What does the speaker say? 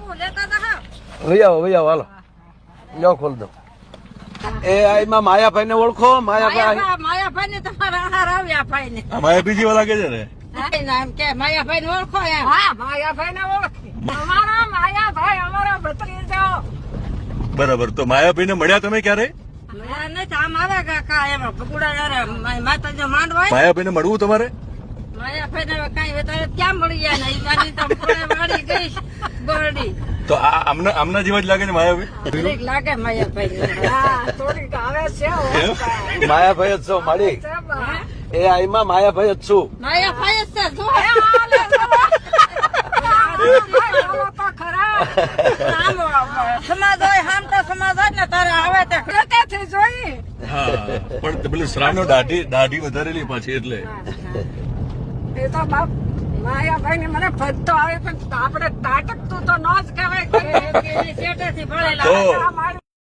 ભાઈ આવો હાલો જાઓ ખોલ દો એ એમાં માયાભાઈ ને ઓળખો માયાભાઈ ને તમારા હાર આવ્યા ભાઈ ને માયા બીજી વાળા કે છે ને એમ કે માયાભાઈ ને ઓળખો એમ હા માયાભાઈ ને ઓળખી અમારા માયાભાઈ અમારા ભત્રીજો બરાબર તો માયાભાઈ ને મળ્યા તમે ક્યારે માતાજી માંડવા માયાભાઈ ને મળવું તમારે માયાભાઈ ને કઈ વધારે ક્યાં મળી જાય ને ગઈ ગોરડી તો આમના જેવા જ લાગે ને માયાભાઈ લાગે માયાભાઈ થોડીક આવે છે માયાભાઈ જ છો મારી એ આઈમાં માયાભાઈ જ છું માયાભાઈ જ છે સમાજ હોય હામટા સમાજ હોય ને તારે આવે તે જોઈ હા પણ પેલું શ્રાવણ દાઢી વધારેલી પાછી એટલે એ તો બાપ માયાભાઈ ને મને ભજતો આવે પણ આપણે તાટકતું તો ન જ કહેવાય.